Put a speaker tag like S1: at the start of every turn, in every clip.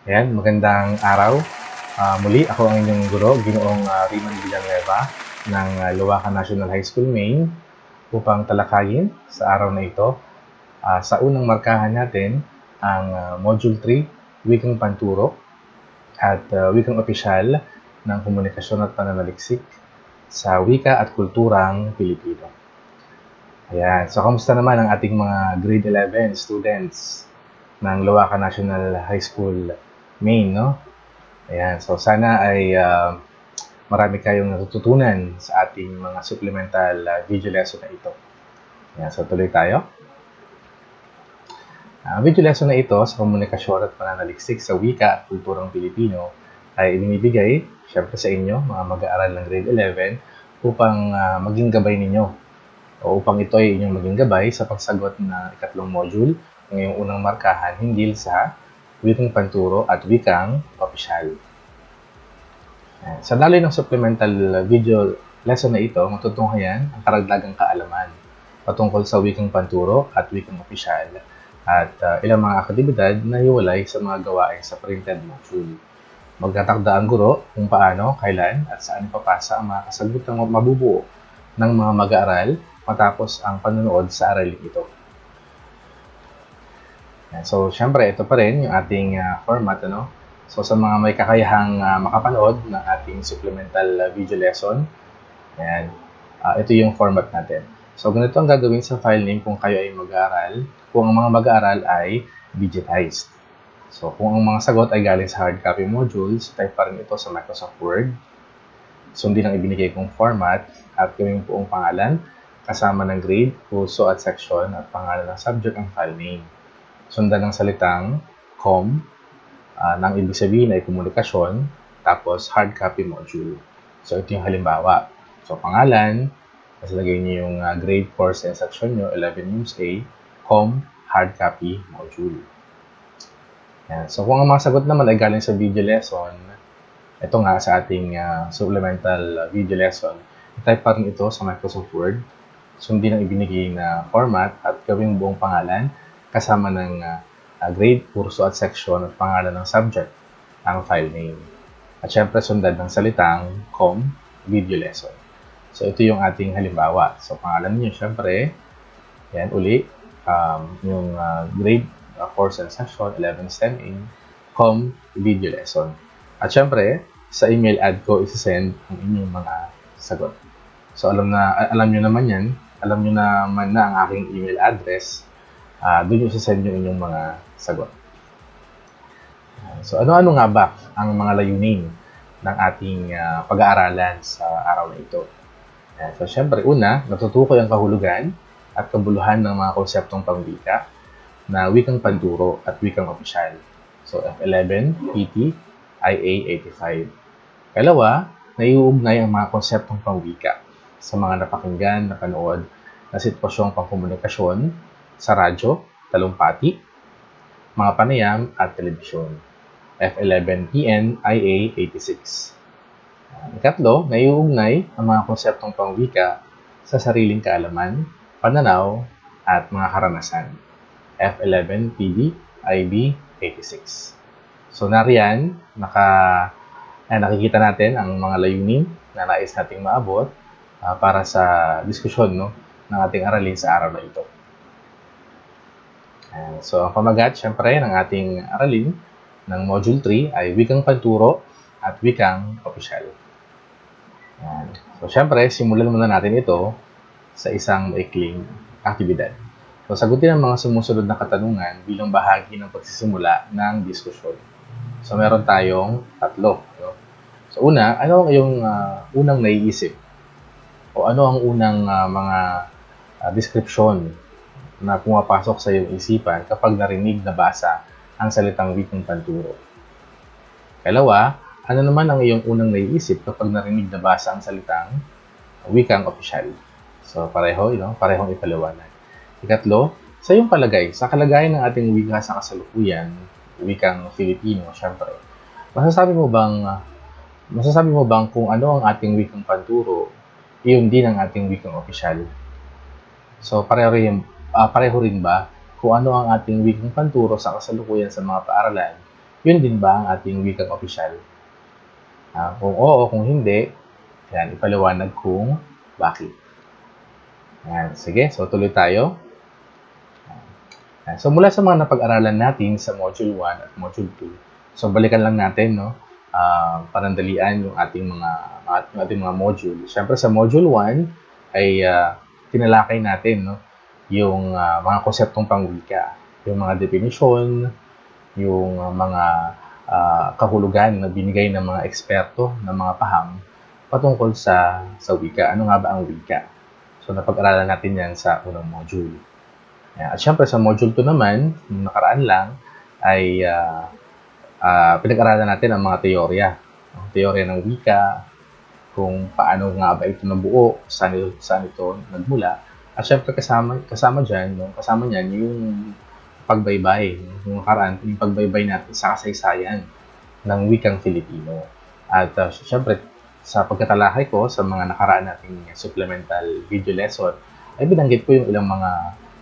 S1: Ayan, magandang araw. Muli, ako ang inyong guro, Ginoong Riman Villanueva ng Luwakan National High School, Maine, upang talakayin sa araw na ito. Sa unang markahan natin, ang Module 3, Wikang Panturo at Wikang Opisyal ng Komunikasyon at Pananaliksik sa Wika at Kulturang Pilipino. Ayan, so kamusta naman ang ating mga grade 11 students ng Luwakan National High School, Maine, no? Ayan, so sana ay marami kayong natututunan sa ating mga supplemental video lesson na ito. Ayan, so tuloy tayo. Ang video lesson na ito sa komunikasyon at pananaliksik sa wika at kulturang Pilipino ay ibinibigay syempre sa inyo, mga mag-aaral ng grade 11, upang maging gabay ninyo o upang ito ay inyong maging gabay sa pagsagot na ikatlong module ng iyong unang markahan hinggil sa wikang panturo at wikang opisyal. Sa daloy ng supplemental video lesson na ito, matutunghayan ang karagdagang kaalaman patungkol sa wikang panturo at wikang opisyal at ilang mga aktibidad na hiwalay sa mga gawain sa printed module. Magtatakda ang guro kung paano, kailan at saan ipapasa ang mga kasagutang mabubuo ng mga mag-aaral matapos ang panonood sa aralin ito. So, syempre, ito pa rin yung ating format, ano? So, sa mga may kakayahang makapanood ng ating supplemental video lesson, ayan, ito yung format natin. So, ganito ang gagawin sa file name kung kayo ay mag-aaral, kung ang mga mag-aaral ay digitized. So, kung ang mga sagot ay galing sa hard copy modules, type pa rin ito sa Microsoft Word. Sundin ang ibinigay kong format at gawing buong pangalan, kasama ng grade, kurso at section at pangalan ng subject ang file name. Sundan ng salitang com, nang ibig sabihin ay komunikasyon, tapos hard copy module. So, ito yung halimbawa. So, pangalan, tapos lagay niyo yung grade, course, and section nyo, 11 News A, com, hard copy module. Yan. So, kung ang mga sagot naman ay galing sa video lesson, ito nga sa ating supplemental video lesson, type pa rin ito sa Microsoft Word, sundin ang ibinigay na format at gawing buong pangalan kasama ng grade, kurso at section at pangalan ng subject, ang file name. At syempre sundan ng salitang com, video lesson. So ito yung ating halimbawa. So pangalan niyo syempre, yan uli, yung grade, course and section, 11 STEM in, com, video lesson. At syempre, sa email ad ko isasend ang inyong mga sagot. So alam niyo naman yan, alam niyo naman na ang aking email address, doon yung isasend yung inyong mga sagot. So ano-ano nga ba ang mga layunin ng ating pag-aaralan sa araw na ito? So syempre, una, natutukoy ang kahulugan at kabuluhan ng mga konseptong pangwika na wikang panturo at wikang opisyal. So F11, PT, IA85. Kalawa, naiuugnay ang mga konseptong pangwika sa mga napakinggan, napanood na sitwasyong pangkomunikasyon sa radyo, talumpati, mga panayam at telebisyon. F11PN IA86. Ikatlo, naiuugnay ang mga konseptong pangwika sa sariling kaalaman, pananaw, at mga karanasan. F11PD IB86. So nariyan, nakikita natin ang mga layunin na nais nating maabot para sa diskusyon ng ating aralin sa araw na ito. So, ang pamagat, syempre, ng ating aralin ng Module 3 ay wikang panturo at wikang opisyal. So, syempre, simulan muna natin ito sa isang maikling aktibidad. So, sagutin ang mga sumusunod na katanungan bilang bahagi ng pagsisimula ng diskusyon. So, meron tayong tatlo. So, una, ano ang iyong unang naiisip? O ano ang unang mga description na pumapasok sa iyong isipan kapag narinig na basa ang salitang wikang panturo? Kalawa, ano naman ang iyong unang naiisip kapag narinig na basa ang salitang wikang opisyal? So, parehong ipaliwanag. Ikatlo, sa iyong palagay, sa kalagayan ng ating wika sa kasalukuyan, wikang Filipino, syempre, masasabi mo bang kung ano ang ating wikang panturo, iyon din ang ating wikang opisyal? So, pareho rin ba kung ano ang ating wikang panturo sa kasalukuyan sa mga paaralan, Yun din ba ang ating wikang opisyal? Kung oo, kung hindi, yan, ipaliwanag kung bakit. Yan, sige, so tuloy tayo. So mula sa mga napag-aralan natin sa Module 1 at Module 2, so balikan lang natin, no, panandalian yung ating mga module. Siyempre sa Module 1 ay tinalakay natin, no, yung mga konseptong pangwika, yung mga definition, yung mga kahulugan na binigay ng mga eksperto, ng mga paham patungkol sa wika. Ano nga ba ang wika? So napag-aralan natin yan sa unang module. At syempre sa module 2 naman, nung nakaraan lang, ay pinag-aralan natin ang mga teorya. Ang teorya ng wika, kung paano nga ba ito nabuo, saan ito nagmula. At syempre kasama niyan yung pagbaybay, yung nakaraan, yung pagbaybay natin sa kasaysayan ng wikang Filipino. At syempre, sa pagkatalakay ko sa mga nakaraan nating supplemental video lesson, ay binanggit ko yung ilang mga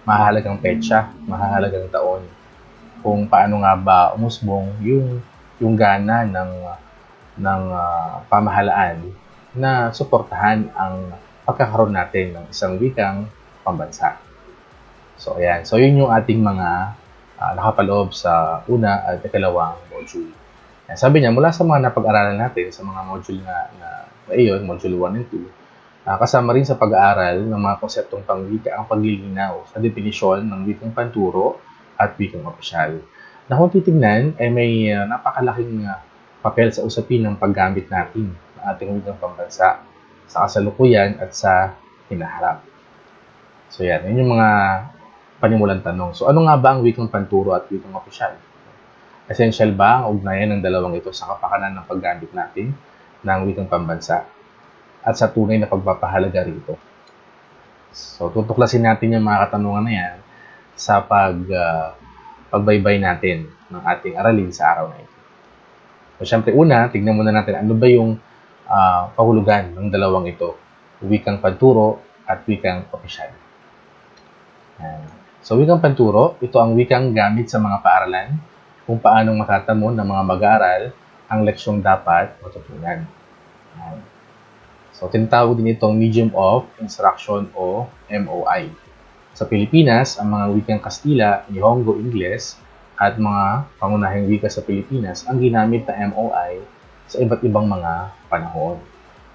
S1: mahalagang petsa, mahalagang taon, kung paano nga ba umusbong yung gana ng pamahalaan na suportahan ang pagkakaroon natin ng isang wikang pambansa. So ayan, so yun yung ating mga nakapaloob sa una at ikalawang module. Sabi niya, mula sa mga napag-aralan natin sa mga module na iyon, module 1 and 2, kasama rin sa pag-aaral ng mga konseptong pangwika ang paglilinaw sa definisyon ng wikang panturo at wikang opisyal. Na kung titignan, ay may napakalaking papel sa usapin ng paggamit natin ng ating wikang pambansa sa kasalukuyan at sa hinaharap. So yan, yun yung mga panimulang tanong. So ano nga ba ang wikang panturo at wikang opisyal? Essential ba ang ugnayan ng dalawang ito sa kapakanan ng paggamit natin ng wikang pambansa at sa tunay na pagpapahalaga rito? So, tutuklasin natin yung mga katanungan na yan sa pagbaybay natin ng ating aralin sa araw na ito. So, syempre una, tignan muna natin ano ba yung kahulugan ng dalawang ito, wikang panturo at wikang opisyal. So, wikang panturo, ito ang wikang gamit sa mga paaralan kung paano makatamo ng mga mag-aaral ang leksyong dapat matutunan. So, tinatawag din itong Medium of Instruction o MOI. Sa Pilipinas, ang mga wikang Kastila, Nihongo, Ingles, at mga pangunahing wika sa Pilipinas ang ginamit na MOI sa iba't ibang mga panahon.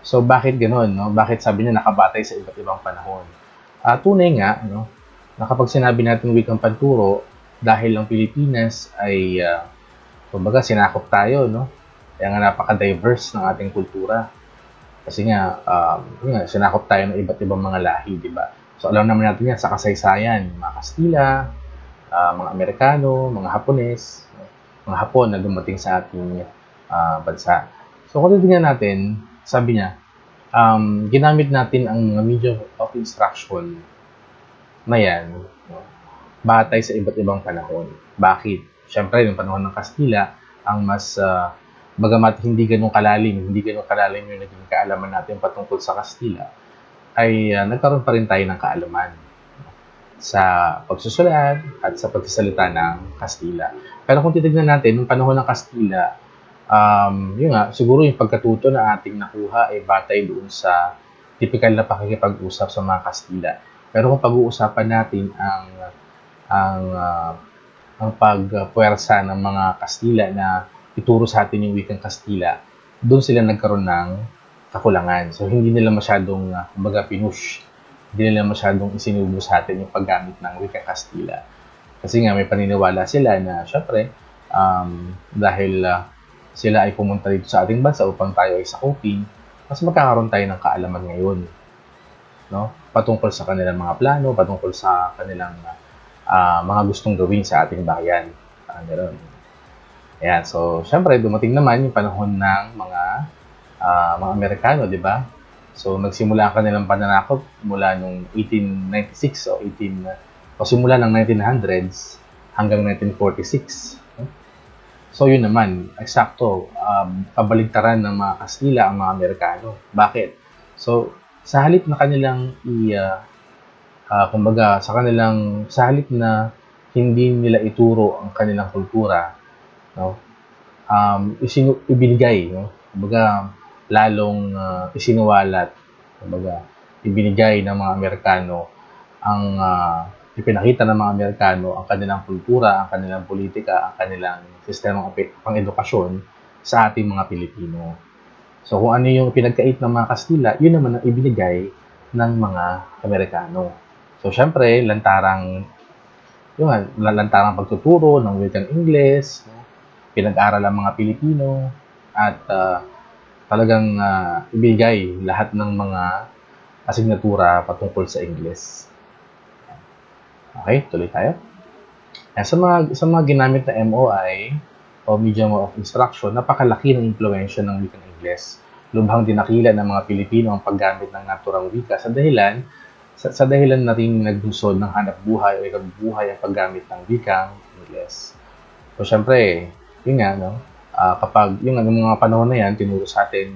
S1: So, bakit ganoon? No? Bakit sabi niya nakabatay sa iba't ibang panahon? Tunay nga, no, na kapag sinabi natin wikang panturo, dahil ang Pilipinas ay, kumbaga, sinakop tayo, no? Kaya nga napaka-diverse ng ating kultura. Kasi nga, sinakop tayo ng iba't ibang mga lahi, di ba? So, alam naman natin yan sa kasaysayan, mga Kastila, mga Amerikano, mga Hapones, mga Hapon na dumating sa ating bansa. So, kung titignan natin, sabi niya, ginamit natin ang mga medium of instruction na yan, no, batay sa iba't ibang panahon. Bakit? Siyempre, yung panahon ng Kastila, ang mas, bagamat hindi ganun kalalim yung naging kaalaman natin patungkol sa Kastila, ay nagkaroon pa rin tayo ng kaalaman sa pagsusulat at sa pagsasalita ng Kastila. Pero kung titignan natin, yung panahon ng Kastila, yun nga, siguro yung pagkatuto na ating nakuha ay batay doon sa typical na pakikipag-usap sa mga Kastila. Pero kung pag-uusapan natin ang pagpuwersa ng mga Kastila na ituro sa atin yung wikang Kastila, doon sila nagkaroon ng kakulangan. So, hindi nila masyadong, pinush. Hindi nila masyadong isinubo sa atin yung paggamit ng wikang Kastila. Kasi nga, may paniniwala sila na, syempre, dahil sila ay pumunta dito sa ating bansa upang tayo ay sakupin, mas magkakaroon tayo ng kaalaman ngayon, no? Patungkol sa kanilang mga plano, patungkol sa kanilang mga gustong gawin sa ating bayan. Ganoon. Ayan, so syempre dumating naman yung panahon ng mga Amerikano, di ba? So nagsimula ang kanilang pananakop mula nung 1896 o simula ng 1900s hanggang 1946. So yun naman, eksakto, kabaligtaran ng mga Kastila ang mga Amerikano. Bakit? So sa halip na kanilang sa halip na hindi nila ituro ang kanilang kultura, no? ibinigay, no? Kumbaga, lalong isinuwalat, kumbaga, ibinigay ng mga Amerikano ang ipinakita ng mga Amerikano ang kanilang kultura, ang kanilang politika, ang kanilang sistemang pang-edukasyon sa ating mga Pilipino. So kung ano yung pinagkait ng mga Kastila, yun naman ang ibinigay ng mga Amerikano. So syempre, lantarang pagtuturo ng wikang Ingles, no? Pinag-aral ang mga Pilipino, at talagang ibigay lahat ng mga asignatura patungkol sa Ingles. Okay, tuloy tayo. Sa mga ginamit na MOI o Medium of Instruction, napakalaki ng impluwensya ng wikang Ingles. Lubhang dinakila ng mga Pilipino ang paggamit ng naturang wika sa dahilan na rin nagdulsod ng hanap buhay o ikabubuhay ang paggamit ng wikang Ingles. So, syempre, yun nga, no? Kapag yung mga panahon na yan, tinuro sa atin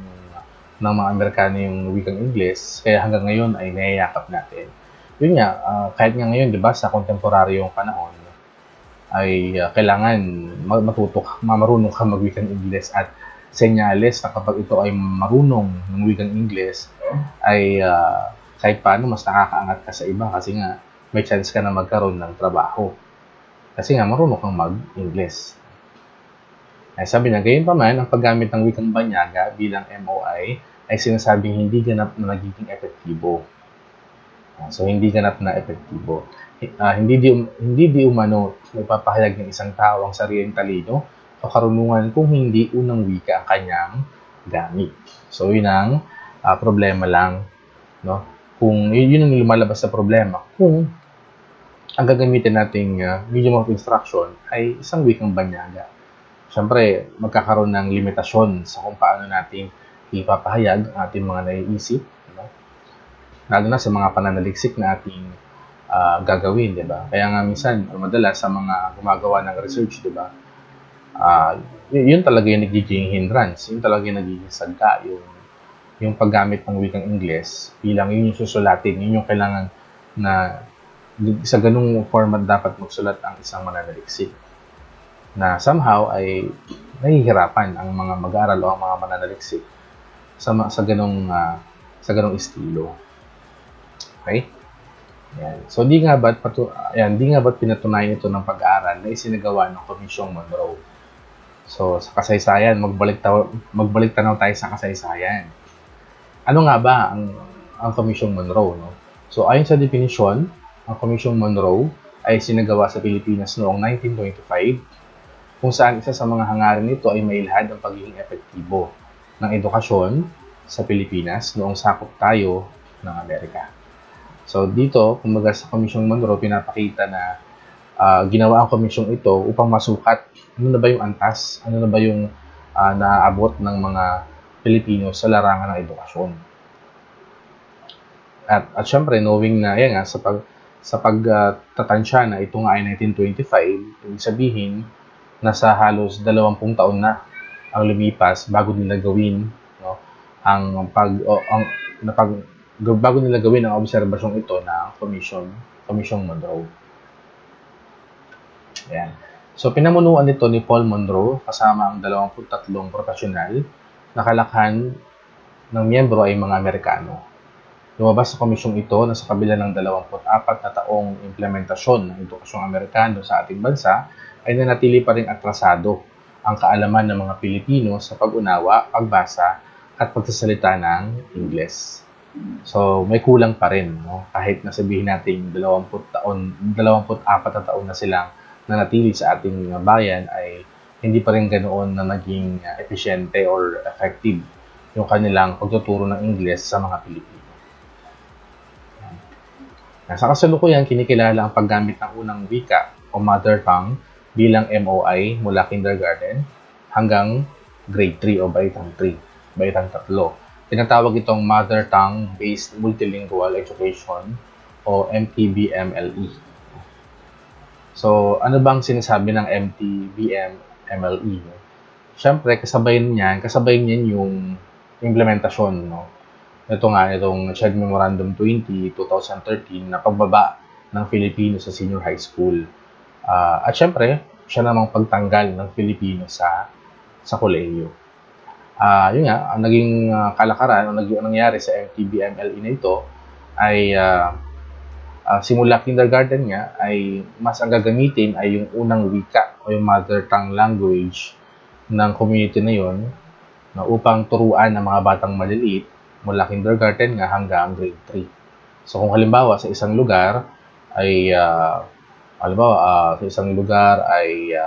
S1: ng mga Amerikano yung wikang Ingles, kaya hanggang ngayon ay nayayakap natin. Yun nga, kahit nga ngayon, di ba, sa kontemporaryong panahon, ay kailangan marunong ka mag-wikang Ingles, at senyales na kapag ito ay marunong ng wikang Ingles, ay kahit paano mas nakakaangat ka sa iba kasi nga may chance ka na magkaroon ng trabaho. Kasi nga marunong kang mag-Ingles. Ay sabi niya, gayunpaman, ang paggamit ng wikang banyaga bilang MOI ay sinasabing hindi ganap na nagiging epektibo. So, hindi ganap na epektibo. Hindi di umano magpapahayag ng isang tao ang sariling talino o karunungan kung hindi unang wika ang kanyang gamit. So, yun ang problema lang, no? Kung yun ang lumalabas sa problema, kung ang gagamitin nating medium of instruction ay isang wikang banyaga. Siyempre, magkakaroon ng limitasyon sa kung paano natin ipapahayag ang ating mga naiisip, no? Lalo na sa mga pananaliksik na ating gagawin, di ba? Kaya nga minsan, madalas sa mga gumagawa ng research, di ba? Yun talaga yung nagiging hindrance, yun talaga yung nagiging sagka, yung paggamit ng wikang Ingles bilang yun yung susulatin, yun yung kailangan na sa ganung format dapat magsulat ang isang mananaliksik, na somehow ay nahihirapan ang mga mag-aaral o ang mga mananaliksik sa ganung estilo. Okay? Yan. So di nga ba't pinatunayan ito ng pag-aaral na isinagawa ng Komisyong Monroe. So sa kasaysayan, magbalik tanaw tayo sa kasaysayan. Ano nga ba ang Komisyong Monroe, no? So ayon sa definisyon, ang Komisyong Monroe ay sinagawa sa Pilipinas noong 1925, kung saan isa sa mga hangarin nito ay mailhad ang pagiging epektibo ng edukasyon sa Pilipinas noong sakop tayo ng Amerika. So dito, kumbaga sa Komisyong Monroe, pinapakita na ginawa ang komisyong ito upang masukat ano na ba yung antas, ano na ba yung naaabot ng mga Pilipino sa larangan ng edukasyon. At syempre, knowing na yan nga, sa pagtatansya na ito nga ay 1925, ibig sabihin, nasa halos 20 taon na ang lumipas bago nila gawin, no, bago nila gawin ang obserbasyong ito na Komisyong Monroe. Ayan. So, pinamunuan nito ni Paul Monroe kasama ang 23 profesional na kalakhan ng miyembro ay mga Amerikano. Lumabas sa komisyong ito na sa kabila ng 24 na taong implementasyon ng edukasyong Amerikano sa ating bansa, ay nanatili pa rin atrasado ang kaalaman ng mga Pilipino sa pag-unawa, pagbasa, at pagsasalita ng Ingles. So, may kulang pa rin, no? Kahit nasabihin natin 24 na taon na silang nanatili sa ating bayan, ay hindi pa rin ganoon na naging eficiente or effective yung kanilang pagtuturo ng Ingles sa mga Pilipino. Sa kasalukuyan, kinikilala ang paggamit ng unang wika o mother tongue bilang MOI mula kindergarten hanggang grade 3 o baitang 3, baitang 3. Tinatawag itong Mother Tongue-Based Multilingual Education o MTBMLE. So, ano bang sinasabi ng MTBMLE? Siyempre, kasabay niyan yung implementasyon, no? Ito nga, itong Child Memorandum 2013 na pagbaba ng Filipino sa senior high school. At syempre, siya namang pagtanggal ng Filipino sa sa kolehiyo. Yun nga, ang naging kalakaran, ang nangyari sa MTBMLE na ito ay simula kindergarten nga ay mas ang gagamitin ay yung unang wika o yung mother tongue language ng community na yon na upang turuan ng mga batang maliliit mula kindergarten nga hanggang grade 3. So kung halimbawa sa isang lugar ay sa isang lugar ay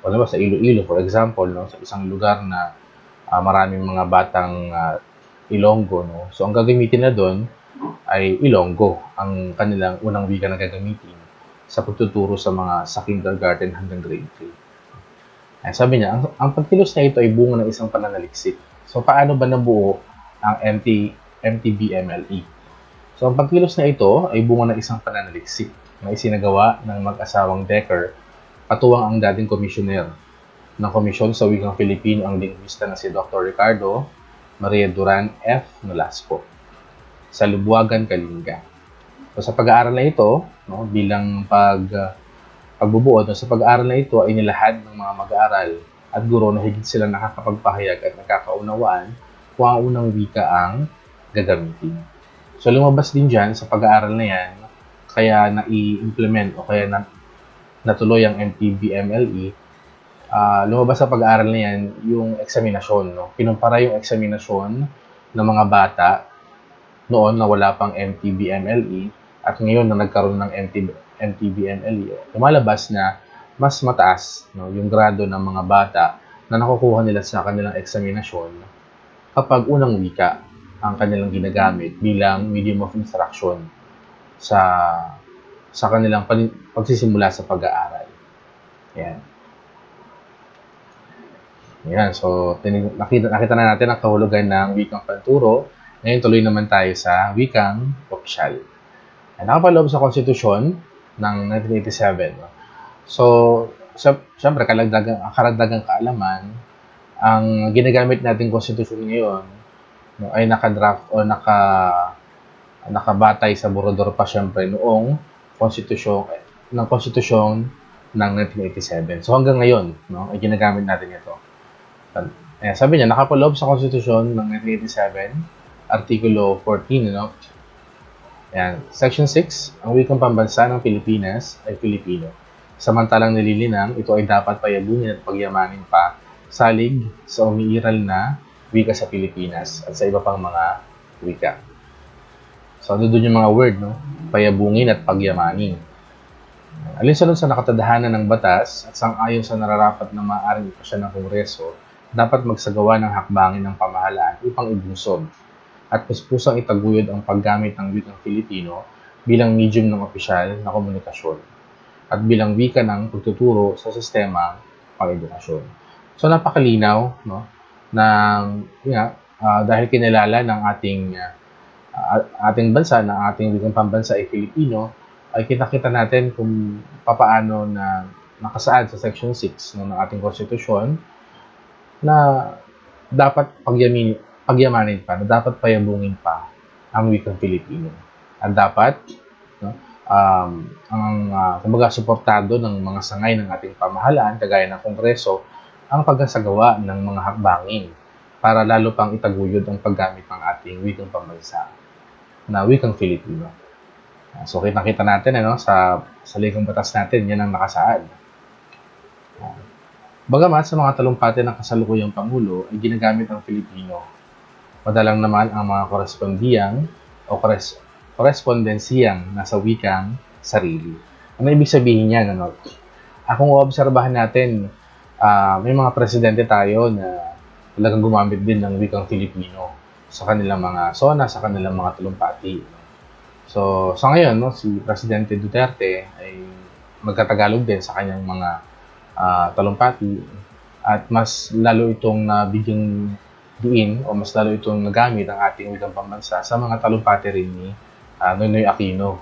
S1: halimbawa sa Iloilo for example, no, sa isang lugar na maraming mga batang Ilonggo, no. So ang gagamitin na doon ay Ilonggo ang kanilang unang wika na gagamitin sa pagtuturo sa kindergarten hanggang grade 3. Sabi niya, ang pagkilos na ito ay bunga ng isang pananaliksik. So, paano ba nabuo ang MTBMLE? So, ang pagkilos na ito ay bunga ng isang pananaliksik na isinagawa ng mag-asawang Decker patuwang ang dating komisyoner ng Komisyon sa Wikang Filipino ang lingwista na si Dr. Ricardo Maria Duran F. Nolasco sa Lubuagan, Kalinga. So, sa pag-aaral na ito, no, bilang pagbubuod, no, sa pag-aaral na ito ay nilahad ng mga mag-aaral at guro na higit sila nakakapagpahayag at nakakaunawaan kung ang unang wika ang gagamitin. So, lumabas din dyan sa pag-aaral na yan, kaya na-i-implement o kaya natuloy ang MTBMLE, lumabas sa pag-aaral na yan yung eksaminasyon. No? Kinumpara yung eksaminasyon ng mga bata noon na wala pang MTBMLE at ngayon na nagkaroon ng MTBMLE, lumalabas na mas mataas, no, yung grado ng mga bata na nakukuha nila sa kanilang eksaminasyon kapag unang wika ang kanilang ginagamit bilang medium of instruction sa kanilang pagsisimula sa pag-aaral. Yan. Yan. So, nakita na natin ang kahulugan ng wikang panturo. Ngayon, tuloy naman tayo sa wikang opisyal. Nakapaloob sa konstitusyon ng 1987. So, syempre, karagdagang kaalaman, ang ginagamit nating konstitusyon ngayon ay nakadraft o nakabatay sa borodor pa syempre noong konstitusyon ng 1987. So hanggang ngayon, no, ay ginagamit natin ito. Sabi niya, nakapaloob sa konstitusyon ng 1987, Artikulo 14, no? Ayan. Section 6, ang wikang pambansa ng Pilipinas ay Filipino. Samantalang nililinang, ito ay dapat payabungin at pagyamanin pa salig sa umiiral na wika sa Pilipinas at sa iba pang mga wika. So, ano doon yung mga word, no? Payabungin at pagyamanin. Alinsunod sa nakatadahanan ng batas at sang-ayon sa nararapat na maaaring ipasya ng Kongreso, dapat magsagawa ng hakbangin ng pamahalaan upang ibungsod at puspusang itaguyod ang paggamit ng wikang Filipino bilang medium ng opisyal na komunikasyon at bilang wika ng pagtuturo sa sistema pang-edukasyon. So napakalinaw, no, dahil kinilala ng ating bansa, ng ating wikang pambansa ay Filipino, ay kita natin kung papaano na nakasaad sa Section 6 ng ating konstitusyon na dapat pagyamanin pa, na dapat payabungin pa ang wikang Filipino. At dapat, no, kumbaga, suportado ng mga sangay ng ating pamahalaan, kagaya ng Kongreso, ang pagsasagawa ng mga hakbangin para lalo pang itaguyod ang paggamit ng ating wikang pambansa na wikang Filipino. So, kita natin, sa ligang batas natin, yan ang nakasaad. Bagamat sa mga talumpati ng kasalukuyang Pangulo ay ginagamit ang Filipino, madalang naman ang mga korespondensiyang nasa wikang sarili. Ano ibig sabihin niyan? Kung oobserbahan natin, may mga presidente tayo na talagang gumamit din ng wikang Filipino sa kanilang mga SONA, sa kanilang mga talumpati. So, sa ngayon, si Presidente Duterte ay magkatagalog din sa kanyang mga talumpati at mas lalo itong nabigyang diin o mas lalo itong nagamit ang ating wikang pambansa sa mga talumpati rin ni Noynoy Aquino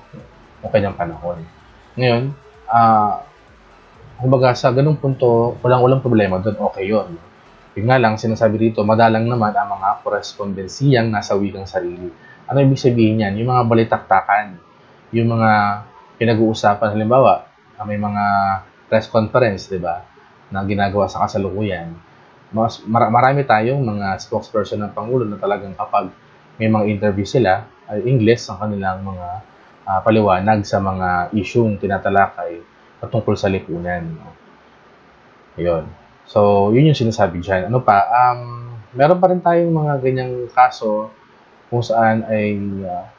S1: noong kanyang panahon. Ngayon, kumbaga sa ganung punto, walang problema doon, okay yun. Yung nga lang, sinasabi dito, madalang naman ang mga korespondensiyang nasa wikang sarili. Ano ibig sabihin yan? Yung mga balitaktakan, yung mga pinag-uusapan, halimbawa, may mga press conference, di ba, na ginagawa sa kasalukuyan. marami tayong mga spokesperson ng Pangulo na talagang kapag may mga interview sila, ay English ang kanilang mga paliwanag sa mga isyung tinatalakay patungkol sa lipunan. No? Ayun. So, yun yung sinasabi dyan. Ano pa? Meron pa rin tayong mga ganyang kaso kung saan ay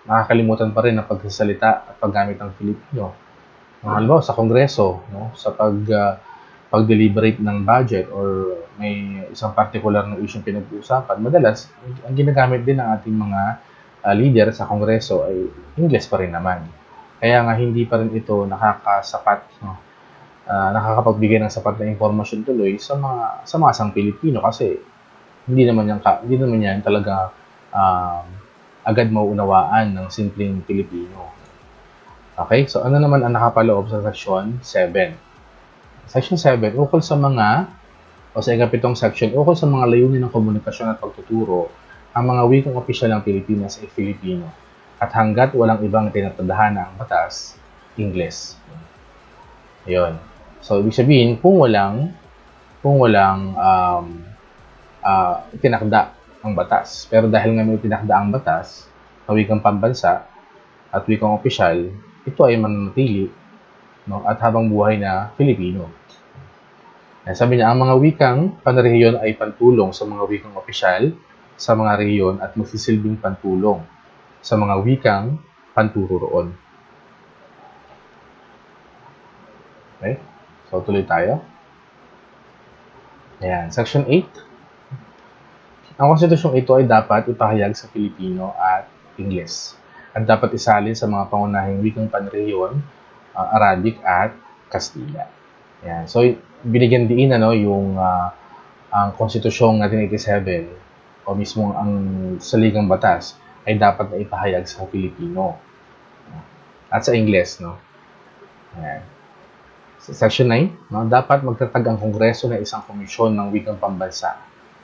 S1: nakakalimutan pa rin ang pagsasalita at paggamit ng Filipino. Halimbawa, sa Kongreso, no? Sa pag-deliberate ng budget or may isang particular na issue pinag-uusapan, madalas, ang ginagamit din ng ating mga leader sa Kongreso ay English pa rin naman. Kaya nga hindi pa rin ito nakakasapat, no? Nakakapagbigay ng sapat na impormasyon tuloy sa mga sang Pilipino kasi hindi naman yan talaga agad mauunawaan ng simpleng Pilipino. Okay, so ano naman ang nakapaloob sa Section 7? Section 7, ukol sa mga, o sa ikapitong section, ukol sa mga layunin ng komunikasyon at pagtuturo, ang mga wikang opisyal ng Pilipinas ay Filipino. At hanggat walang ibang tinatadahan ang batas, Ingles. Ayun. So, ibig sabihin, kung walang tinakda ang batas. Pero dahil nga may tinakda ang batas, na wikang pambansa at wikang opisyal, ito ay mananatili, no, at habang buhay na Filipino. Sabi niya, ang mga wikang panrehiyon ay pantulong sa mga wikang opisyal sa mga rehiyon at magsisilbing pantulong sa mga wikang panturo roon. Okay? So, tuloy tayo. Ayan. Section 8. Ang konstitusyong ito ay dapat ipahayag sa Filipino at Ingles at dapat isalin sa mga pangunahing wikang panrehiyon, Arabic at Kastila. Ayan. So, binigyan diin yung ang konstitusyong 1987 o mismo ang saligang batas ay dapat na ipahayag sa Filipino at sa Ingles, no? Ayan. Section 9, no? Dapat magtatag ang Kongreso na isang komisyon ng wikang pambansa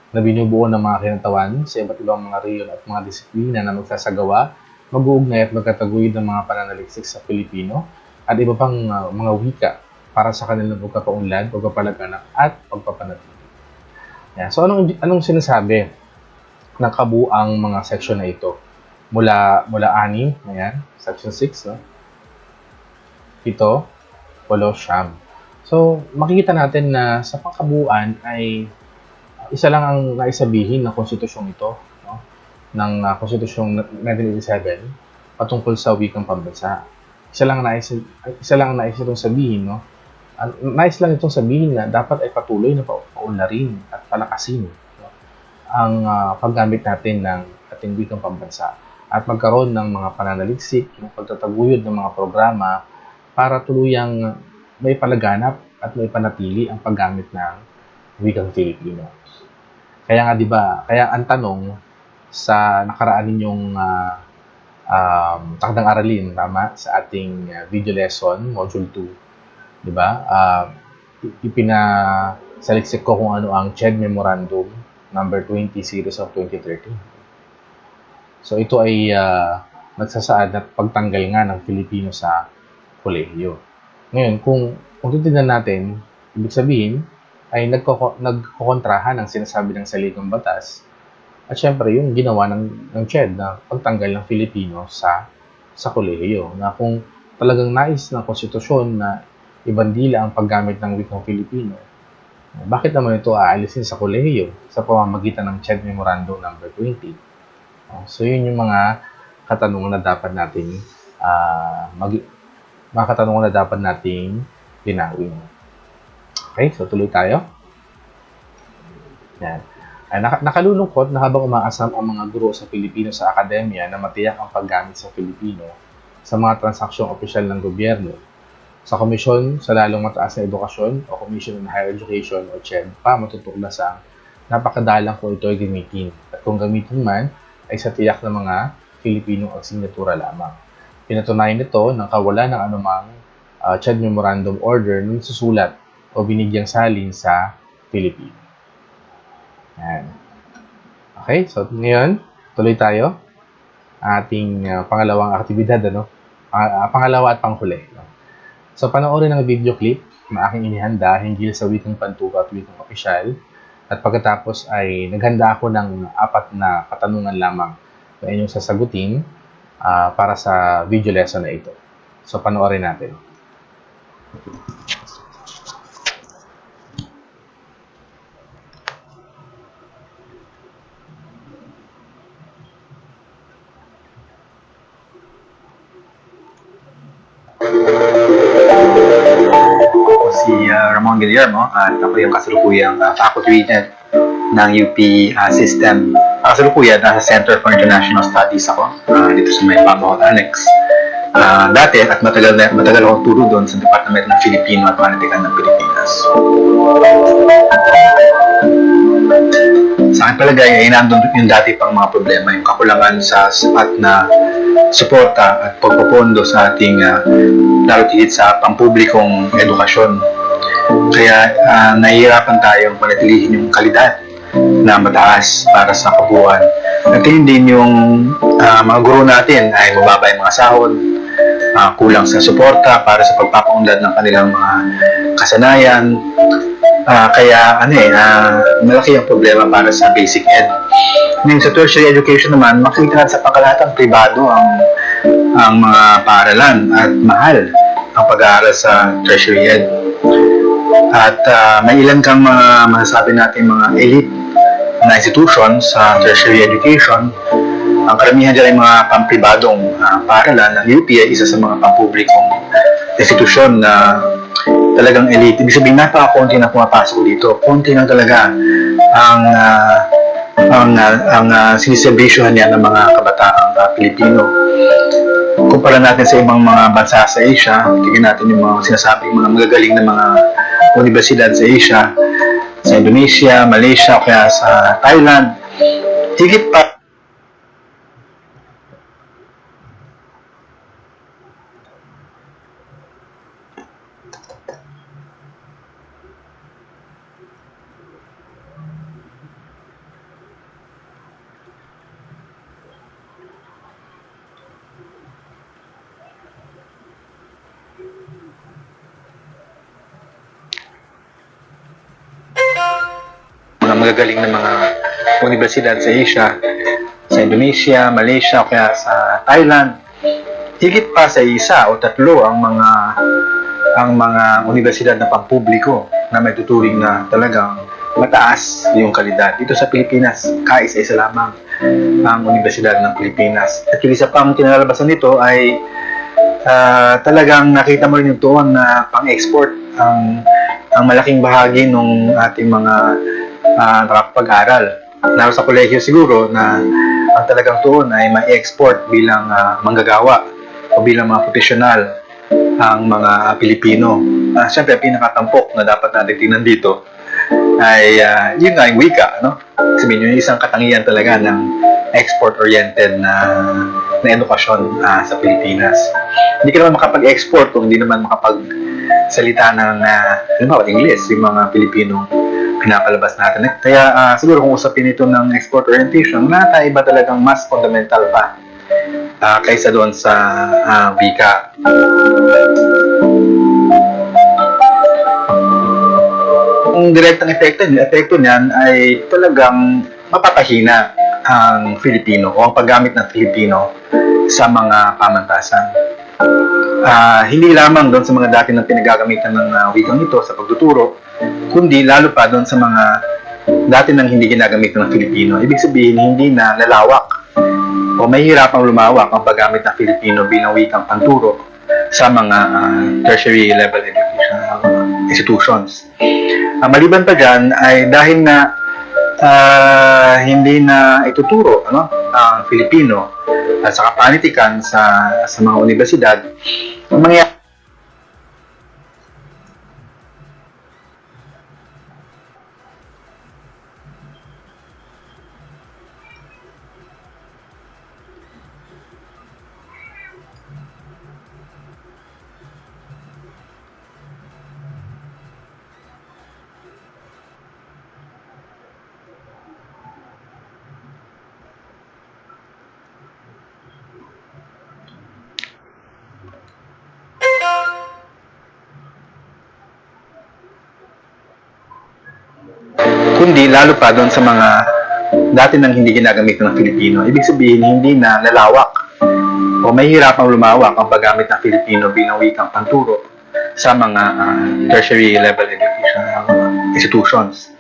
S1: na binubuo ng mga kinatawan sa iba't ibang mga rehiyon at mga disiplina na magsasagawa, mag-uugnay at magkataguyod ng mga pananaliksik sa Filipino at iba pang mga wika para sa kanilang pagpapaunlad, pagpapalaganap at pagpapanatili. Yeah. So anong sinasabi ng kabuang mga section na ito? Mula 6, ayan, section 6, no? 7, 8, 9. So makikita natin na sa pangkabuuan ay isa lang ang naisabihin ng konstitusyong ito, no? Ng konstitusyong 1987 patungkol sa wikang pambansa. Isa lang nais itong sabihin, no? Nais lang itong sabihin na dapat ay patuloy na paunlarin at palakasin, no, ang paggamit natin ng ating wikang pambansa at magkaroon ng mga pananaliksik, ng pagtataguyod ng mga programa para tuluyang may palaganap at may panatili ang paggamit ng wikang Filipino. Kaya nga 'di ba, kaya ang tanong sa nakaraan ninyong takdang aralin, tama, sa ating video lesson, module 2, 'di ba? Ipinasaliksik ko kung ano ang CHED Memorandum number 20 series of 2013. So ito ay nagsasaad at pagtanggal nga ng Filipino sa kolehiyo. Ngayon, kung titignan natin, ibig sabihin ay nagkokontrahan ang sinasabi ng saligang batas at syempre yung ginawa ng CHED na pagtanggal ng Filipino sa kolehiyo, na kung talagang nais ng konstitusyon na ibandila ang paggamit ng wikang Filipino, bakit naman ito aalisin sa kolehiyo sa pamamagitan ng CHED Memorandum number 20? So yun yung mga katanungan na dapat nating linawin. Okay, so tuloy tayo. Yan. Nakalulungkot na habang umaasam ang mga guro sa Pilipino sa akademya na matiyak ang paggamit sa Filipino sa mga transaksyong opisyal ng gobyerno, sa Komisyon sa Lalong Mataas na Edukasyon o Commission on Higher Education o CHED pa matutuklasang napakadalang kung ito ay gamitin at kung gamitin man ay sa tiyak ng mga Filipino ang signatura lamang. Pinatunayan nito ng kawalan ng anumang CHED Memorandum Order na susulat o binigyang salin sa Filipino. Yan. Okay, so ngayon, tuloy tayo. Ating pangalawang aktibidad, pangalawa at panghuli. So, panoorin ang video clip na aking inihanda hinggil sa wikang pantuka at wikang opisyal At pagkatapos ay naghanda ako ng 4 na katanungan lamang na inyong sasagutin para sa video lesson na ito. So, panoorin natin.
S2: Ako si Ramon Guillermo at ako yung kasalukuyang faculty regent ng UP System. Kasalukuyan, nasa Center for International Studies ako dito sa may Pabahon Annex. Dati at matagal akong turo doon sa Department ng Filipino at Panitikan ng Pilipinas. Sa akin palagay ay nandun yung dati pang mga problema, yung kakulangan sa sapat na suporta at pagpopondo sa ating lalo tigit sa pampublikong edukasyon. Kaya nahihirapan tayong panatilihin yung kalidad na mataas para sa kabuuan. At yun din yung mga guro natin ay mababa yung mga sahod, kulang sa suporta para sa pagpapaunlad ng kanilang mga kasanayan. Kaya malaki ang problema para sa basic ed. Ngayon sa tertiary education naman, makikita natin sa pangkalahatang pribado ang mga paaralan at mahal ang pag-aaral sa tertiary ed. At may ilan kang mga masasabi natin mga elite na institutions sa tertiary education. Ang karamihan dyan ay mga pampribadong paaralan. Ang UP ay isa sa mga pampublikong institusyon na talagang elite. Ibig sabihin, napaka-konti na pumapasok dito. Konti lang talaga ang siniservisyohan niya ng mga kabataang Pilipino. Kumpara natin sa ibang mga bansa sa Asia, tingnan natin yung mga sinasabing mga magagaling na mga universidad sa Asia, sa Indonesia, Malaysia, kaya sa Thailand, higit pa mga magagaling na mga universidad sa Asia, sa Indonesia, Malaysia, kaya sa Thailand, higit pa sa isa o tatlo ang mga universidad na pampubliko na may tuturing na talagang mataas yung kalidad. Dito sa Pilipinas, kaisa-isa lamang ang Universidad ng Pilipinas. At yung isa pang kinalalabasan nito ay talagang nakita mo rin yung tuon na pang-export ang malaking bahagi ng ating mga nakapag-aral. Lalo sa kolehiyo siguro na ang talagang tuon ay ma-export bilang manggagawa o bilang mga profesional ang mga Pilipino. Siyempre, ang pinakatampok na dapat natin tingnan dito ay yun nga yung wika, no? Sabihin yung isang katangian talaga ng export-oriented na edukasyon sa Pilipinas. Hindi ka naman makapag-export kung hindi naman makapagsalita ng English, yung mga Pilipinong pinapalabas natin. Kaya siguro kung usapin ito ng export orientation, iba talagang mas fundamental pa kaysa doon sa wika. Ang direktang epekto niyan ay talagang mapapahina ang Filipino o ang paggamit ng Filipino sa mga pamantasan. Hindi lamang doon sa mga dati na pinagagamitan ng wikang ito sa pagtuturo, kundi lalo pa doon sa mga dati nang hindi ginagamit ng Filipino. Ibig sabihin, hindi na lalawak o mahihirapang lumawak ang paggamit ng Filipino bilang wikang panturo sa mga tertiary level education institutions. Maliban pa dyan ay dahil na hindi na ituturo ang Filipino at sa kapanitikan sa mga universidad, ang mangyayari kundi lalo pa doon sa mga dati nang hindi ginagamit ng Filipino. Ibig sabihin, hindi na lalawak o mahihirapang lumawak ang paggamit ng Filipino bilang wikang panturo sa mga tertiary level education institutions.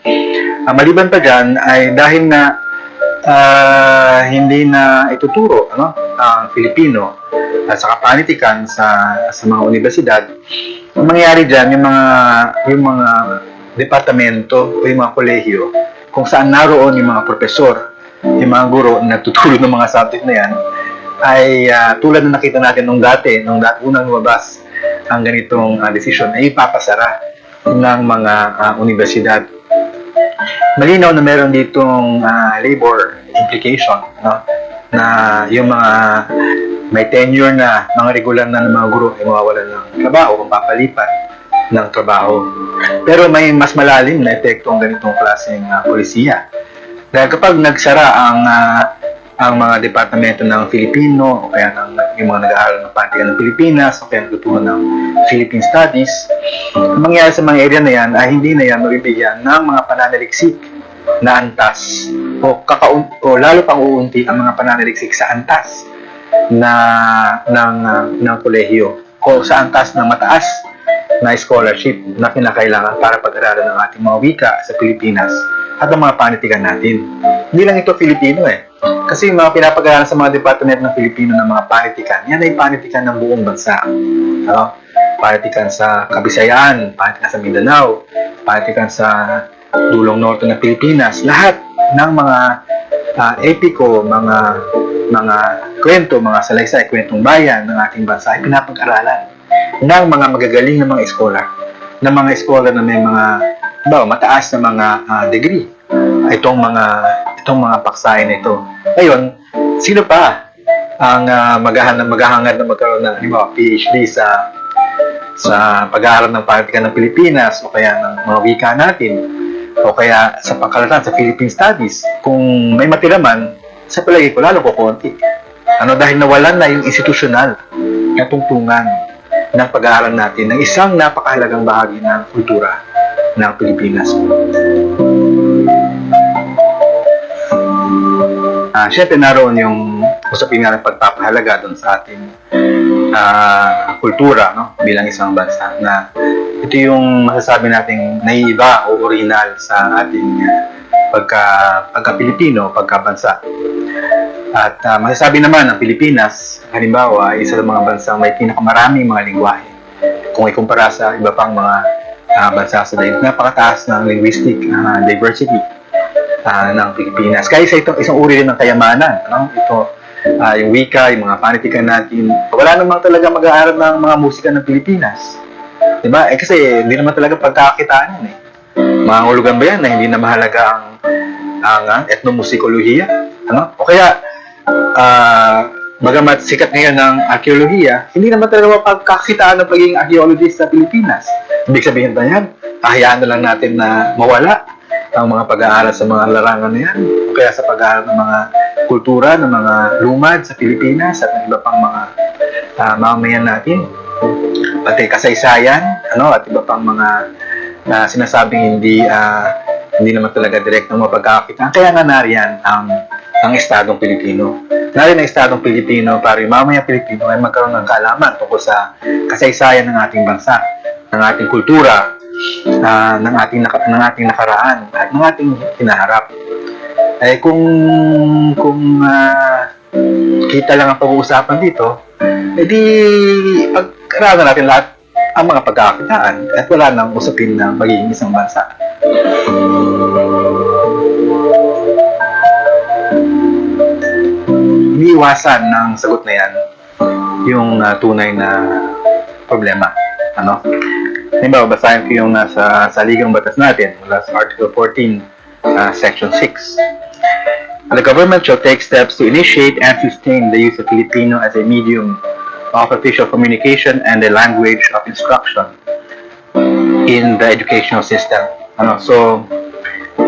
S2: Maliban pa dyan ay dahil na hindi na ituturo ang Filipino at sa kapanitikan sa mga universidad, ang mangyayari dyan yung mga departamento o yung mga kolehiyo kung saan naroon yung mga profesor, yung mga guro na nagtuturo ng mga subject na yan, ay tulad na nakita natin nung unang lumabas ang ganitong desisyon ay ipapasara ng mga universidad. Malinaw na meron ditong labor implication, na yung mga may tenure na mga regular na ng mga guro ay mawawalan ng trabaho o papalipat ng trabaho. Pero may mas malalim na epekto ang ganitong klaseng polisiya. Dahil kapag nagsara ang mga departamento ng Filipino o kaya yung mga nag-aaral ng panitikan ng Pilipinas o kaya nagtuturo ng Philippine Studies, ang mangyayari sa mga area na yan ay hindi na yan mabibigyan ng mga pananaliksik na antas o lalo pang uunti ang mga pananaliksik sa antas ng kolehiyo o sa antas ng mataas na scholarship na kinakailangan para pag-aralan ng ating mga wika sa Pilipinas at ang mga panitikan natin. Hindi lang ito Filipino Kasi yung mga pinapag-aralan sa mga department ng Filipino ng mga panitikan, yan ay panitikan ng buong bansa. Panitikan sa Kabisayaan, panitikan sa Mindanao, panitikan sa dulong norte ng Pilipinas. Lahat ng mga epiko, mga kwento, mga salaysay, kwentong bayan ng ating bansa ay pinapag-aralan ng mga magagaling na mga scholar, na may mga mataas na mga degree. Itong mga paksayan na ito. Ngayon, sino pa ang maghahangad na magkaroon ng PhD sa pag-aaral ng panitikan ng Pilipinas o kaya ng mga wika natin o kaya sa pangkalatan sa Philippine Studies kung may matira man, sa palagi ko lalo kukunti. Dahil nawalan na yung institusyonal na tungtungan ng pag-aaral natin ng isang napakahalagang bahagi ng kultura ng Pilipinas. Siyempre naroon yung usapin nga ng pagpapahalaga doon sa ating kultura bilang isang bansa na ito yung masasabi nating naiiba o original sa ating pagka-Pilipino, pagka-bansa. At masasabi naman ang Pilipinas, halimbawa, isa sa mga bansang may pinakamaraming mga lingwahe kung ikumpara sa iba pang mga bansa sa daigdig. Napakataas ng linguistic diversity ng Pilipinas. Kaya isang uri rin ng kayamanan. Ito, yung wika, yung mga panitikan natin. Wala namang talaga mag-aaral ng mga musika ng Pilipinas. Diba? Kasi hindi naman talaga pagkakakitaan yan Mga hulugan ba yan na hindi na mahalaga ang etnomusikolohiya? O kaya, bagamat sikat ngayon ng arkeolohiya, hindi naman talaga mapagkakitaan ng pagiging archaeologist sa Pilipinas. Ibig sabihin ba yan? Hayaan na lang natin na mawala ang mga pag-aaral sa mga larangan na yan o kaya sa pag-aaral ng mga kultura, ng mga lumad sa Pilipinas at ng iba pang mga mamamayan natin. Pati kasaysayan at iba pang mga sinasabing hindi naman talaga direct ng mapagkakakitaan. Kaya nga nariyan ang Estadong Pilipino. Nariyan ang Estadong Pilipino para yung mamayang Pilipino ay magkaroon ng kaalaman tungkol sa kasaysayan ng ating bansa, ng ating kultura, ng ating nakaraan at ng ating hinaharap. Kung kita lang ang pag-uusapan dito, edi pag-aralan natin lahat ang mga pagkakakitaan at wala nang usapin na magiging isang bansa. Iniiwasan ng sagot na yan yung tunay na problema. Halimbawa, basahin ko yung nasa saligang batas natin mula sa Article 14, Section 6. The government shall take steps to initiate and sustain the use of Filipino as a medium of official communication and a language of instruction in the educational system. So,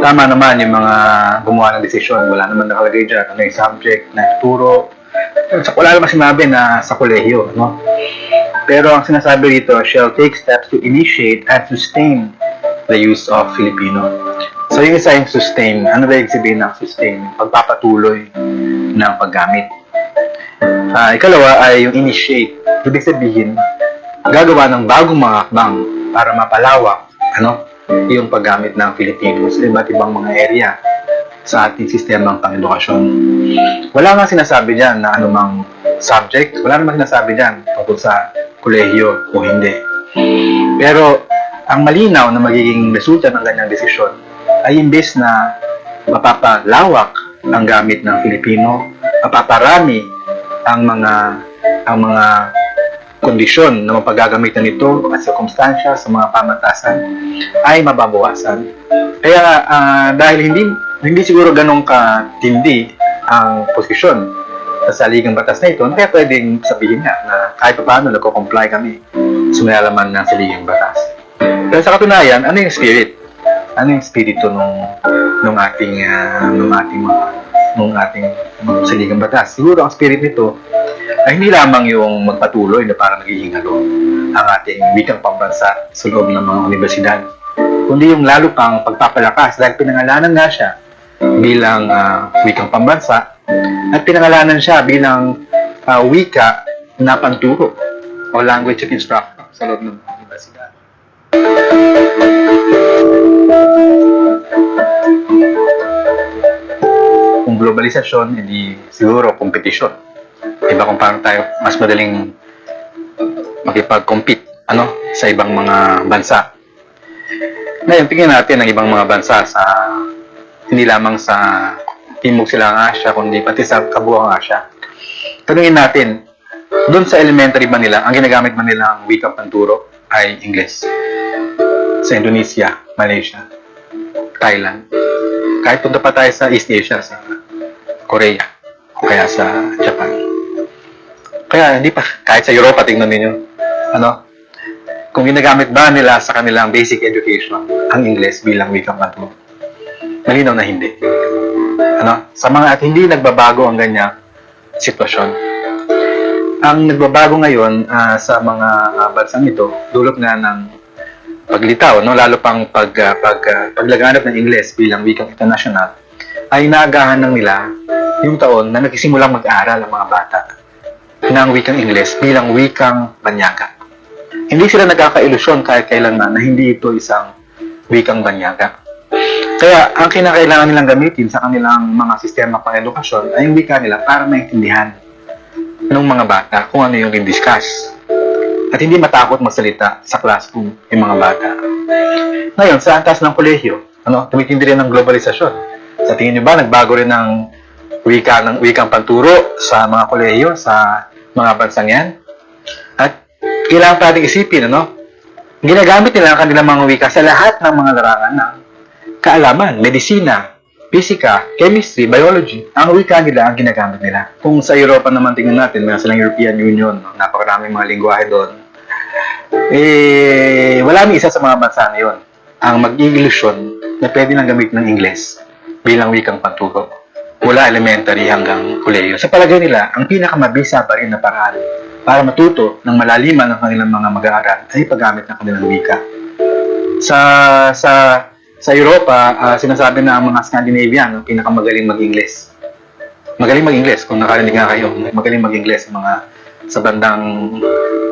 S2: tama naman yung mga gumawa ng desisyon. Wala naman nakalagay dyan ano yung subject na ituro. Wala naman sinabi na sa kolehiyo. Pero ang sinasabi dito, shall take steps to initiate and sustain the use of Filipino. So, So, yung isa yung sustain. Ano ba yung sabihin ng sustain? Pagpapatuloy ng paggamit. Ikalawa ay yung initiate. Ibig sabihin, gagawa ng bagong mga hakbang para mapalawak yung paggamit ng Filipino sa iba't ibang mga area sa ating sistemang pang-edukasyon. Wala nga sinasabi dyan na anumang subject, wala namang sinasabi dyan tungkol sa kolehiyo o hindi. Pero ang malinaw na magiging resulta ng ganyang desisyon ay imbes na mapapalawak ang gamit ng Filipino, mapaparami ang mga kondisyon na mapagagamitan nito at sirkumstansya sa mga pamatasan ay mababawasan. Kaya dahil hindi siguro ganong katindi ang posisyon sa saligang batas na ito, kaya pwedeng sabihin nga na kahit pa paano nagko-comply kami sa nilalaman ng saligang batas. Pero sa katunayan, ano yung spirit? Ano yung spirito nung ating saligang batas? Siguro ang spirit nito ay hindi lamang yung magpatuloy na para nagiging ang ating wikang pambansa sa loob ng mga universidad, kundi yung lalo pang pagpapalakas dahil pinangalanan nga siya bilang wikang pambansa at pinangalanan siya bilang wika na panturo o language of instruction sa loob ng mga universidad. Kung globalisasyon, hindi siguro kompetisyon. Diba kung paano tayo mas madaling makipag-compete sa ibang mga bansa. Ngayon, tingnan natin ang ibang mga bansa hindi lamang sa Timog Silangang Asya, kundi pati sa kabuuang Asya. Tanungin natin, doon sa elementary ba nila, ang ginagamit ba nila ang wikang panturo ay Ingles? Sa Indonesia, Malaysia, Thailand. Kahit punta pa tayo sa East Asia, sa Korea, o kaya sa Japan. Kaya hindi pa, kahit sa Europa, tingnan ninyo, kung ginagamit ba nila sa kanilang basic education ang Ingles bilang wikang panturo? Malinaw na hindi. Sa mga at hindi nagbabago ang ganyang sitwasyon. Ang nagbabago ngayon sa mga bansang ito, dulot nga ng paglitaw, lalo pang paglaganap ng Ingles bilang wikang international, ay naagahan ng nila yung taon na nagsimulang mag-aral ang mga bata ng wikang Ingles bilang wikang banyaga. Hindi sila nagkaka-ilusyon kahit kailanman na hindi ito isang wikang banyaga. Kaya ang kinakailangan nilang gamitin sa kanilang mga sistema pang-edukasyon ay yung wika nila para maintindihan ng mga bata kung ano yung discuss. At hindi matakot magsalita sa classroom yung mga bata. Ngayon, sa antas ng kolehiyo, tumitindi rin ng globalisasyon. Sa tingin niyo ba, nagbago rin ng wikang panturo sa mga kolehiyo, sa mga bansang yan? At kailangan natin isipin, ginagamit nila ang kanilang mga wika sa lahat ng mga larangan ng kaalaman, medisina, pisika, chemistry, biology. Ang wika nila ang ginagamit nila. Kung sa Europa naman tingnan natin, mayroon silang European Union, napakaraming mga lingwahe doon. Wala ni isa sa mga bansa na yun ang mag-iilusyon na pwede nang gamit ng Ingles bilang wikang panturo mula elementary hanggang kolehiyo. Sa palagay nila, ang pinakamabisa pa rin na paraan para matuto ng malaliman ng kanilang mga mag-aaral ay paggamit ng kanilang wika. Sa Europa, sinasabi na ang mga Scandinavian ang pinakamagaling mag-Ingles. Magaling mag-Ingles, kung nakarinig nga kayo, magaling mag-Ingles sa bandang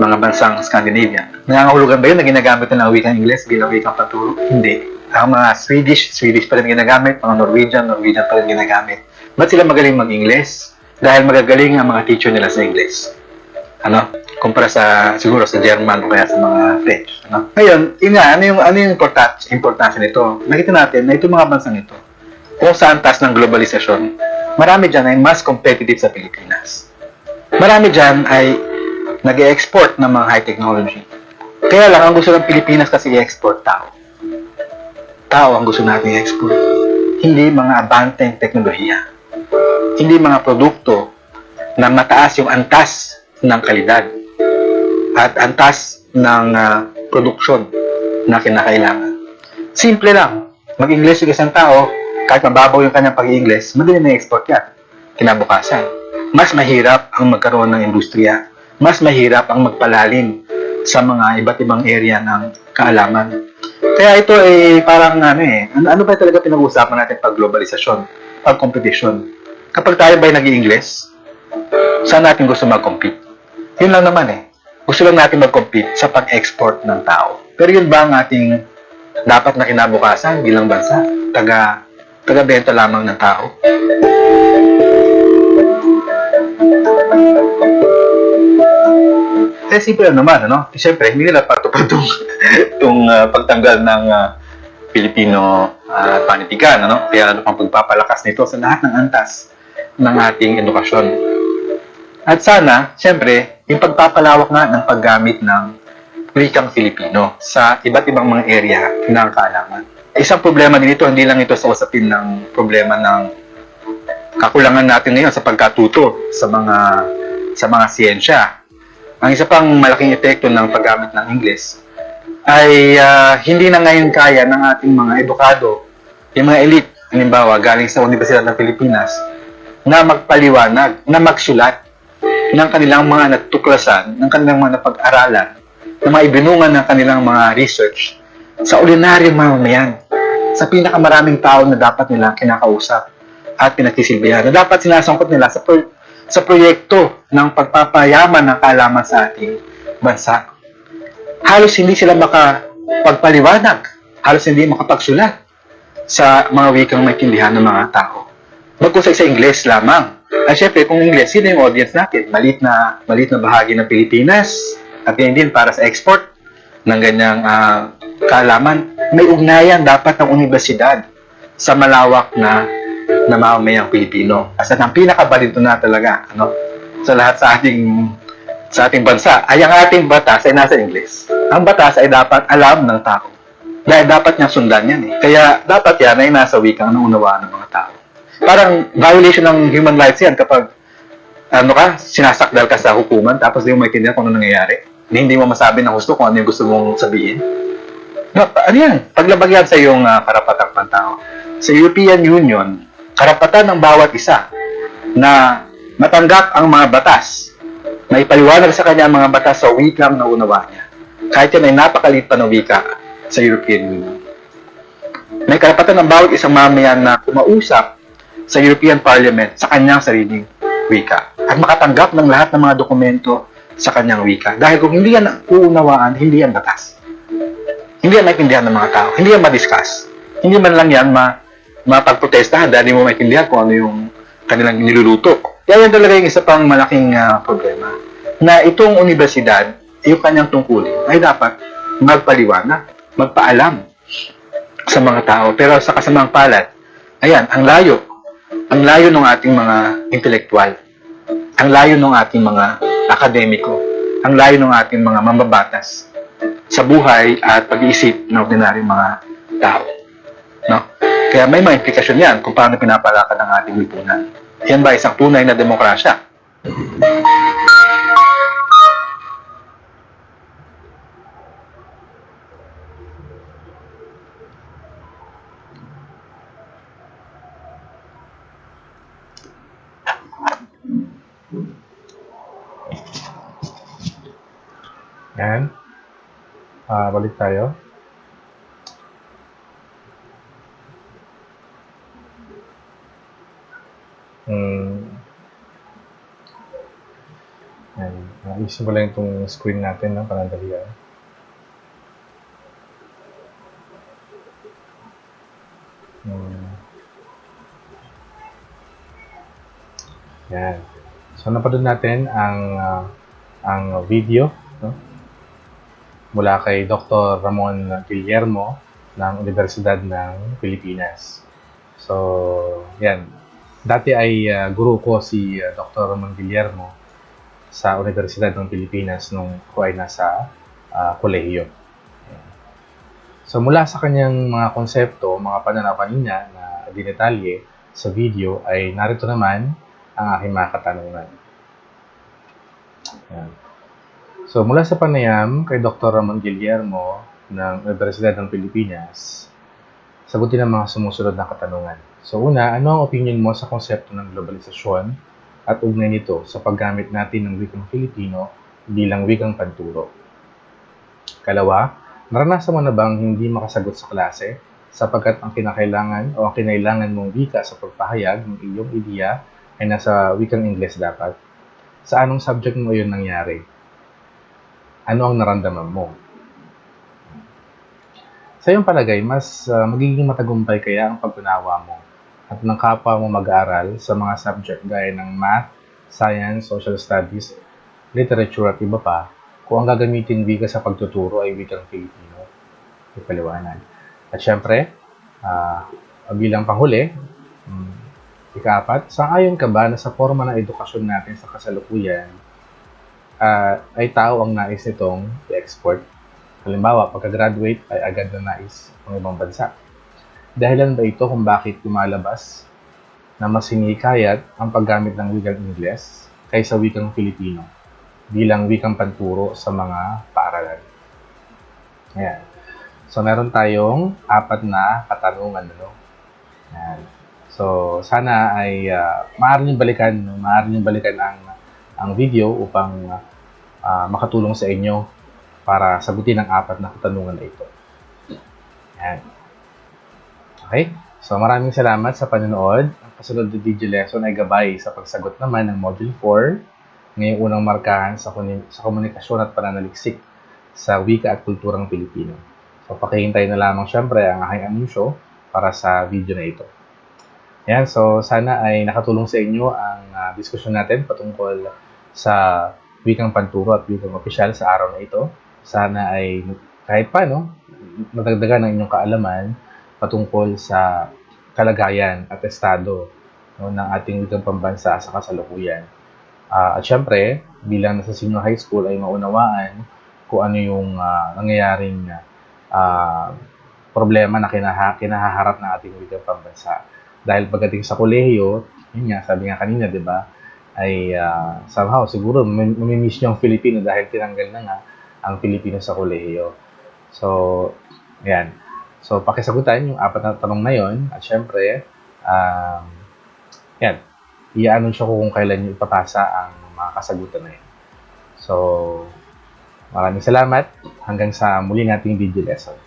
S2: mga bansang Scandinavian. Nangangahulugan ba yun na ginagamit na ng wikang Ingles bilang wikang panturo? Hindi. Ang mga Swedish pa rin ginagamit, mga Norwegian pa rin ginagamit. Ba't sila magaling mag-Ingles? Dahil magagaling ang mga teacher nila sa Ingles. Kumpara siguro sa German o kaya sa mga French. Ngayon, ano yung importansya nito? Nakita natin na itong mga bansang ito, kung sa antas ng globalisasyon, marami dyan ay mas competitive sa Pilipinas. Marami dyan ay nag-e-export ng mga high technology. Kaya lang, ang gusto ng Pilipinas kasi i-export tao. Tao ang gusto natin i-export. Hindi mga abanteng teknolohiya. Hindi mga produkto na mataas yung antas ng kalidad at antas ng produksyon na kinakailangan. Simple lang. Mag-Ingles yung isang tao, kahit mababaw yung kanyang pag-Ingles, madali na i-export yan. Kinabukasan. Mas mahirap ang magkaroon ng industriya. Mas mahirap ang magpalalim sa mga iba't ibang area ng kaalaman. Kaya ito ay parang ano ba talaga pinag-uusapan natin pag globalisasyon, pag competition. Kapag tayo ba'y nag-i-Ingles, saan natin gusto mag-compete? Yun lang naman eh. Gusto lang natin mag-compete sa pag-export ng tao. Pero yun ba ang ating dapat na kinabukasan bilang bansa? Taga-benta lamang ng tao? Eh, simple lang naman, ano? Siyempre, hindi nila patupad itong pagtanggal ng Filipino panitikan, ano? Kaya ano pang pagpapalakas nito sa lahat ng antas ng ating edukasyon. At sana, siyempre, yung pagpapalawak nga ng paggamit ng wikang Filipino sa iba't ibang mga area ng kaalaman. Isang problema din ito, hindi lang ito sa usapin ng problema ng kakulangan natin ngayon sa pagkatuto sa mga siyensya. Ang isa pang malaking epekto ng paggamit ng Ingles ay hindi na ngayon kaya ng ating mga edukado, yung mga elite, halimbawa galing sa Universidad ng Pilipinas, na magpaliwanag, na magsulat ng kanilang mga natuklasan, ng kanilang mga napag-aralan, na maibinungan ng kanilang mga research sa ordinaryong mamamayan, sa pinakamaraming tao na dapat nilang kinakausap at pinagsisilbihan, na dapat sinasangkot nila sa proyekto ng pagpapayaman ng kaalaman sa ating bansa. Halos hindi sila makapagpaliwanag, halos hindi makapagsulat sa mga wikang maintindihan ng mga tao. Bagkus sa Ingles lamang. At syempre, kung Ingles, sino yung audience natin? Malit na bahagi ng Pilipinas at yun din para sa export ng ganyang kaalaman. May ugnayan dapat ng universidad sa malawak na mamamayang Pilipino. At ang pinakabalito na talaga, sa lahat sa ating bansa, ay ang ating batas ay nasa Ingles. Ang batas ay dapat alam ng tao. Dahil dapat niyang sundan yan eh. Kaya dapat yan ay nasa wikang unawaan ng mga tao. Parang violation ng human rights yan kapag sinasakdal ka sa hukuman tapos di mo maintindihan kung ano nangyayari. Hindi mo masabi ng gusto kung ano yung gusto mong sabihin. Ano yan? Paglabag yan sa iyong karapatang pantao. Sa European Union, karapatan ng bawat isa na matanggap ang mga batas, na ipaliwanag sa kanya ang mga batas sa wikang naunawa niya. Kahit yan ay napakalit pa ng wika sa European Union. May karapatan ng bawat isang mamayan na kumausap sa European Parliament sa kanyang sariling wika at makatanggap ng lahat ng mga dokumento sa kanyang wika. Dahil kung hindi yan uunawaan, hindi yan batas. Hindi yan maintindihan ng mga tao. Hindi yan ma-discuss. Hindi man lang yan mapagprotestahan dahil hindi mo maintindihan kung ano yung kanilang niluluto. Kaya yan talaga yung isa pang malaking problema. Na itong universidad, yung kanyang tungkulin, ay dapat magpaliwanag, magpaalam sa mga tao. Pero sa kasamang palad, ayan, ang layo ng ating mga intelektual, ang layo ng ating mga akademiko, ang layo ng ating mga mambabatas sa buhay at pag-iisip ng ordinaryong mga tao. No? Kaya may mga implikasyon yan kung paano pinapalakan ng ating lipunan. Yan ba isang tunay na demokrasya?
S1: Yan. Balik tayo. Yan. Ayusin ko lang itong screen natin, no? Panandalian. Yan. So, napanood natin ang video, no? Mula kay Dr. Ramon Guillermo ng Universidad ng Pilipinas. So, yan. Dati ay guro ko si Dr. Ramon Guillermo sa Universidad ng Pilipinas nung ako ay nasa kolehiyo. So, mula sa kanyang mga konsepto, mga pananaw kanina na dinetalye sa video ay narito naman ang aking mga katanungan. Yan. So, mula sa panayam kay Dr. Ramon Guillermo ng Universidad ng Pilipinas, sagutin ang mga sumusunod na katanungan. So, una, ano ang opinion mo sa konsepto ng globalisasyon at ugnay nito sa paggamit natin ng wikang Filipino bilang wikang panturo? Kalawa, Naranasan mo na bang hindi makasagot sa klase sapagkat ang kinakailangan o ang kinailangan mong wika sa pagpahayag ng iyong ideya ay nasa wikang Ingles dapat? Sa anong subject mo yun nangyari? Ano ang naramdaman mo? Sa iyong palagay, mas magiging matagumpay kaya ang pag-unawa mo at ng kapwa mo mag-aaral sa mga subject gaya ng math, science, social studies, literature at iba pa kung ang gagamitin wika sa pagtuturo ay wikang Filipino? Ipaliwanag. At syempre, ah, bilang panghuli, ika-4, sang-ayon ka ba na sa forma ng edukasyon natin sa kasalukuyan ay tao ang nais nitong i-export? Halimbawa, pagka-graduate ay agad na nais ng ibang bansa. Dahilan ba ito kung bakit lumalabas na mas hinikayat ang paggamit ng wikang Ingles kaysa wikang Filipino bilang wikang panturo sa mga paaralan? Ayan. So, meron tayong 4 na katanungan. Ano? Ayan. So, sana ay maaari niyong balikan, no? Maaari niyong balikan ang video upang makatulong sa inyo para sagutin ang 4 na katanungan na ito. Ayan. Okay? So, maraming salamat sa panonood. Ang kasunod na video lesson ay gabay sa pagsagot naman ng Module 4, ngayong unang markahan sa komunikasyon at pananaliksik sa wika at kulturang Pilipino. So, pakihintay na lamang syempre ang aking anunsyo para sa video na ito. Ayan, so sana ay nakatulong sa inyo ang diskusyon natin patungkol sa wikang panturo at wikang opisyal sa araw na ito. Sana ay kahit paano, madagdagan ang inyong kaalaman patungkol sa kalagayan at estado ng ating wikang pambansa sa kasalukuyan. At syempre, bilang nasa senior high school ay maunawaan kung ano yung nangyayaring problema na kinahaharap ng ating wikang pambansa. Dahil pagdating sa kolehiyo, yun nga, sabi nga kanina, di ba, ay somehow siguro mamimiss niyo ang Filipino dahil tinanggal na nga ang Filipino sa kolehiyo. So, ayan. So, pakisagutan yung 4 na tanong na yon at syempre, yan, i-anunsyo ko kung kailan nyo ipapasa ang mga kasagutan na yun. So, maraming salamat. Hanggang sa muli nating video lesson.